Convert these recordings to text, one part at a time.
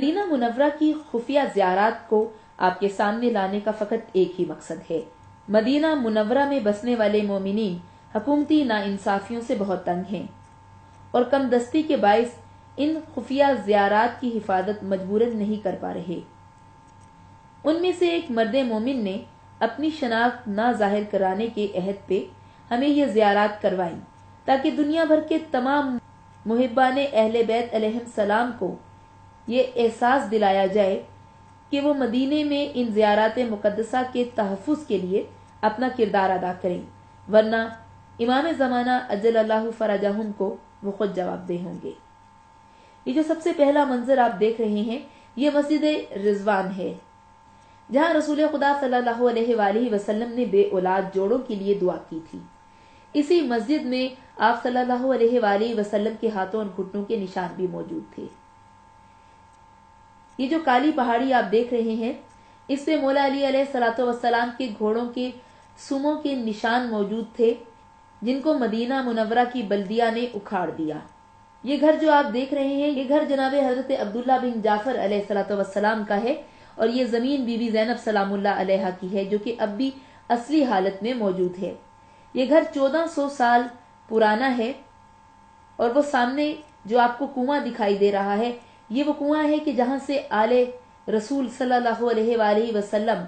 مدینہ منورہ کی خفیہ زیارات کو آپ کے سامنے لانے کا فقط ایک ہی مقصد ہے۔ مدینہ منورہ میں بسنے والے مومنین حکومتی ناانصافیوں سے بہت تنگ ہیں اور کم دستی کے باعث ان خفیہ زیارات کی حفاظت مجبوراً نہیں کر پا رہے۔ ان میں سے ایک مرد مومن نے اپنی شناخت نہ ظاہر کرانے کے عہد پہ ہمیں یہ زیارات کروائیں تاکہ دنیا بھر کے تمام محبان اہل بیت علیہ السلام کو یہ احساس دلایا جائے کہ وہ مدینے میں ان زیارات مقدسہ کے تحفظ کے لیے اپنا کردار ادا کریں، ورنہ امام زمانہ اجل اللہ فرجہم کو وہ خود جواب دہ ہوں گے۔ یہ جو سب سے پہلا منظر آپ دیکھ رہے ہیں یہ مسجد رضوان ہے، جہاں رسول خدا صلی اللہ علیہ وآلہ وسلم نے بے اولاد جوڑوں کے لیے دعا کی تھی۔ اسی مسجد میں آپ صلی اللہ علیہ وآلہ وسلم کے ہاتھوں اور گھٹنوں کے نشان بھی موجود تھے۔ یہ جو کالی پہاڑی آپ دیکھ رہے ہیں اس پہ مولا علی علیہ الصلوۃ والسلام کے گھوڑوں کے سموں کے نشان موجود تھے، جن کو مدینہ منورہ کی بلدیہ نے اکھاڑ دیا۔ یہ گھر جو آپ دیکھ رہے ہیں یہ گھر جناب حضرت عبداللہ بن جعفر علیہ الصلوۃ والسلام کا ہے، اور یہ زمین بی بی زینب سلام اللہ علیہا کی ہے، جو کہ اب بھی اصلی حالت میں موجود ہے۔ یہ گھر 1400 سال پرانا ہے، اور وہ سامنے جو آپ کو کنواں دکھائی دے رہا ہے یہ وہ کنواں ہے کہ جہاں سے آل رسول صلی اللہ علیہ وآلہ وسلم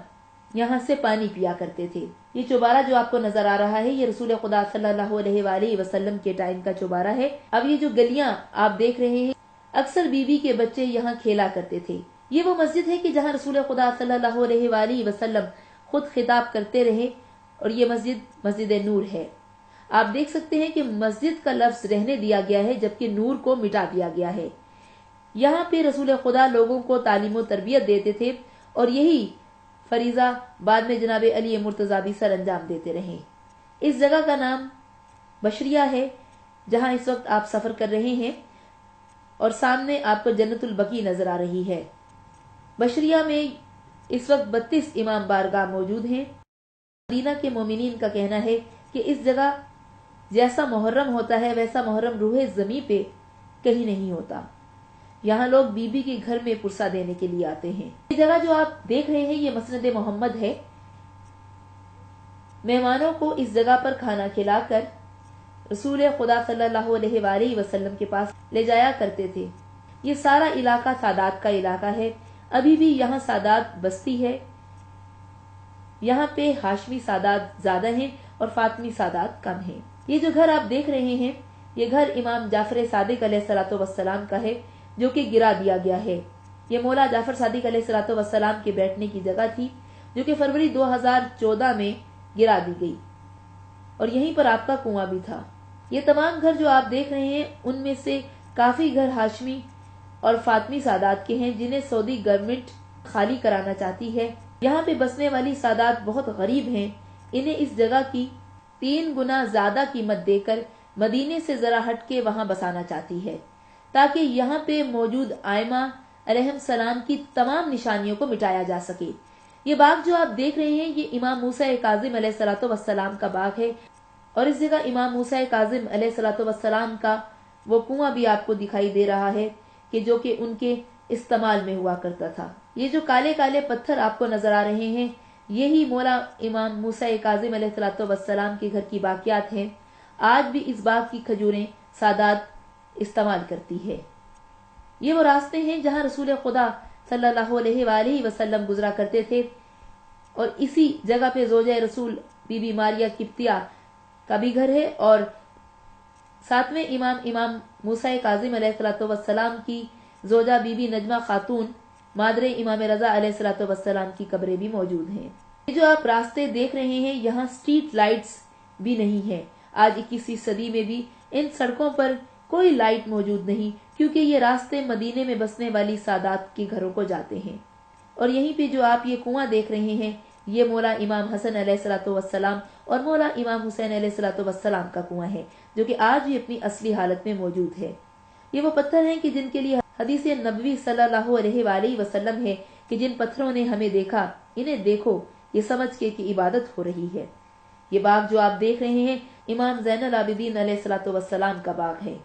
یہاں سے پانی پیا کرتے تھے۔ یہ چوبارہ جو آپ کو نظر آ رہا ہے یہ رسول خدا صلی اللہ علیہ وآلہ وسلم کے ٹائم کا چوبارہ ہے۔ اب یہ جو گلیاں آپ دیکھ رہے ہیں اکثر بیوی کے بچے یہاں کھیلا کرتے تھے۔ یہ وہ مسجد ہے کہ جہاں رسول خدا صلی اللہ علیہ وآلہ وسلم خود خطاب کرتے رہے، اور یہ مسجد نور ہے۔ آپ دیکھ سکتے ہیں کہ مسجد کا لفظ رہنے دیا گیا ہے جبکہ نور کو مٹا دیا گیا ہے۔ یہاں پہ رسول خدا لوگوں کو تعلیم و تربیت دیتے تھے، اور یہی فریضہ بعد میں جناب علی مرتضیٰ بھی سر انجام دیتے رہے۔ اس جگہ کا نام بشریہ ہے، جہاں اس وقت آپ سفر کر رہے ہیں، اور سامنے آپ کو جنت البقیع نظر آ رہی ہے۔ بشریہ میں اس وقت 32 امام بارگاہ موجود ہیں۔ مدینہ کے مومنین کا کہنا ہے کہ اس جگہ جیسا محرم ہوتا ہے ویسا محرم روح زمیں پہ کہیں نہیں ہوتا۔ یہاں لوگ بی بی کے گھر میں پرسہ دینے کے لیے آتے ہیں۔ یہ جگہ جو آپ دیکھ رہے ہیں یہ مسند محمد ہے۔ مہمانوں کو اس جگہ پر کھانا کھلا کر رسول خدا صلی اللہ علیہ وآلہ وسلم کے پاس لے جایا کرتے تھے۔ یہ سارا علاقہ سادات کا علاقہ ہے، ابھی بھی یہاں سادات بستی ہے۔ یہاں پہ ہاشمی سادات زیادہ ہیں اور فاطمی سادات کم ہیں۔ یہ جو گھر آپ دیکھ رہے ہیں یہ گھر امام جعفر صادق علیہ الصلوۃ والسلام کا ہے، جو کہ گرا دیا گیا ہے۔ یہ مولا جعفر صادق علیہ الصلوۃ والسلام کے بیٹھنے کی جگہ تھی، جو کہ فروری 2014 میں گرا دی گئی، اور یہیں پر آپ کا کنواں بھی تھا۔ یہ تمام گھر جو آپ دیکھ رہے ہیں ان میں سے کافی گھر ہاشمی اور فاطمی سادات کے ہیں، جنہیں سعودی گورنمنٹ خالی کرانا چاہتی ہے۔ یہاں پہ بسنے والی سادات بہت غریب ہیں، انہیں اس جگہ کی 3 گنا زیادہ قیمت دے کر مدینے سے ذرا ہٹ کے وہاں بسانا چاہتی ہے، تاکہ یہاں پہ موجود آئمہ علیہ السلام کی تمام نشانیوں کو مٹایا جا سکے۔ یہ باغ جو آپ دیکھ رہے ہیں یہ امام موسیٰ کاظم علیہ الصلوۃ والسلام کا باغ ہے، اور اس جگہ امام موسیٰ کاظم علیہ الصلوۃ والسلام کا وہ کنواں بھی آپ کو دکھائی دے رہا ہے کہ جو کہ ان کے استعمال میں ہوا کرتا تھا۔ یہ جو کالے کالے پتھر آپ کو نظر آ رہے ہیں یہی مولا امام موسیٰ کاظم علیہ الصلوۃ والسلام کے گھر کی باقیات ہیں۔ آج بھی اس باغ کی کھجوریں سادات استعمال کرتی ہے۔ یہ وہ راستے ہیں جہاں رسول خدا صلی اللہ علیہ وآلہ وسلم گزرا کرتے تھے، اور اسی جگہ پہ زوجہ رسول بی بی ماریہ قبطیہ کا بھی گھر ہے، اور ساتھ میں امام موسیٰ کاظم علیہ الصلوۃ والسلام کی زوجہ بی بی نجمہ خاتون مادر امام رضا علیہ الصلوۃ والسلام کی قبریں بھی موجود ہیں۔ یہ جو آپ راستے دیکھ رہے ہیں یہاں سٹریٹ لائٹس بھی نہیں ہیں۔ آج 21ویں صدی میں بھی ان سڑکوں پر کوئی لائٹ موجود نہیں، کیونکہ یہ راستے مدینے میں بسنے والی سادات کے گھروں کو جاتے ہیں۔ اور یہیں پہ جو آپ یہ کنواں دیکھ رہے ہیں یہ مولا امام حسن علیہ الصلوۃ والسلام اور مولا امام حسین علیہ الصلوۃ والسلام کا کنواں ہے، جو کہ آج بھی اپنی اصلی حالت میں موجود ہے۔ یہ وہ پتھر ہیں کہ جن کے لیے حدیث نبوی صلی اللہ علیہ وآلہ وسلم ہے کہ جن پتھروں نے ہمیں دیکھا انہیں دیکھو، یہ سمجھ کے کہ عبادت ہو رہی ہے۔ یہ باغ جو آپ دیکھ رہے ہیں امام زین العابدین علیہ الصلوۃ والسلام کا باغ ہے۔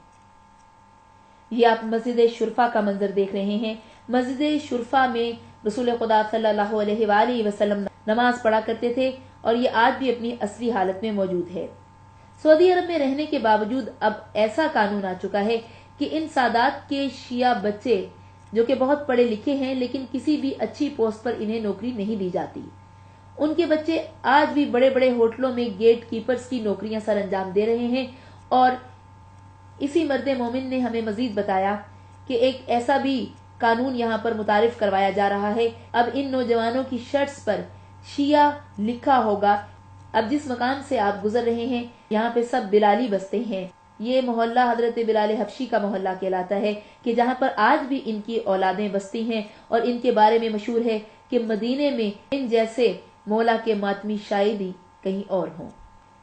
یہ آپ مسجد شرفا کا منظر دیکھ رہے ہیں۔ مسجد شرفا میں رسول خدا صلی اللہ علیہ وآلہ وسلم نماز پڑھا کرتے تھے اور یہ آج بھی اپنی اصلی حالت میں موجود ہے۔ سعودی عرب میں رہنے کے باوجود اب ایسا قانون آ چکا ہے کہ ان سادات کے شیعہ بچے جو کہ بہت پڑھے لکھے ہیں لیکن کسی بھی اچھی پوسٹ پر انہیں نوکری نہیں دی جاتی، ان کے بچے آج بھی بڑے بڑے ہوٹلوں میں گیٹ کیپرز کی نوکریاں سر انجام دے رہے ہیں۔ اور اسی مرد مومن نے ہمیں مزید بتایا کہ ایک ایسا بھی قانون یہاں پر متعارف کروایا جا رہا ہے، اب ان نوجوانوں کی شرٹس پر شیعہ لکھا ہوگا۔ اب جس مکان سے آپ گزر رہے ہیں یہاں پہ سب بلالی بستے ہیں، یہ محلہ حضرت بلال حبشی کا محلہ کہلاتا ہے کہ جہاں پر آج بھی ان کی اولادیں بستی ہیں، اور ان کے بارے میں مشہور ہے کہ مدینے میں ان جیسے مولا کے ماتمی شاید ہی کہیں اور ہوں۔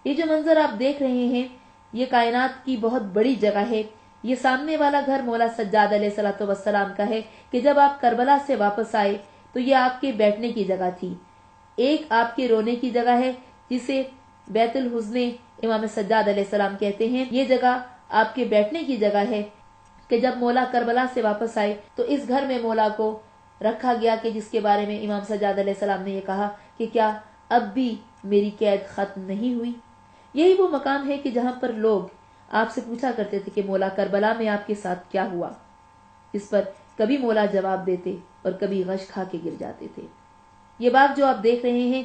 یہ جو منظر آپ دیکھ رہے ہیں یہ کائنات کی بہت بڑی جگہ ہے۔ یہ سامنے والا گھر مولا سجاد علیہ الصلوۃ والسلام کا ہے کہ جب آپ کربلا سے واپس آئے تو یہ آپ کے بیٹھنے کی جگہ تھی، ایک آپ کے رونے کی جگہ ہے جسے بیت الحزن امام سجاد علیہ السلام کہتے ہیں، یہ جگہ آپ کے بیٹھنے کی جگہ ہے کہ جب مولا کربلا سے واپس آئے تو اس گھر میں مولا کو رکھا گیا کہ جس کے بارے میں امام سجاد علیہ السلام نے یہ کہا کہ کیا اب بھی میری قید ختم نہیں ہوئی۔ یہی وہ مقام ہے کہ جہاں پر لوگ آپ سے پوچھا کرتے تھے کہ مولا کربلا میں آپ کے ساتھ کیا ہوا، اس پر کبھی مولا جواب دیتے اور کبھی غش کھا کے گر جاتے تھے۔ یہ باغ جو آپ دیکھ رہے ہیں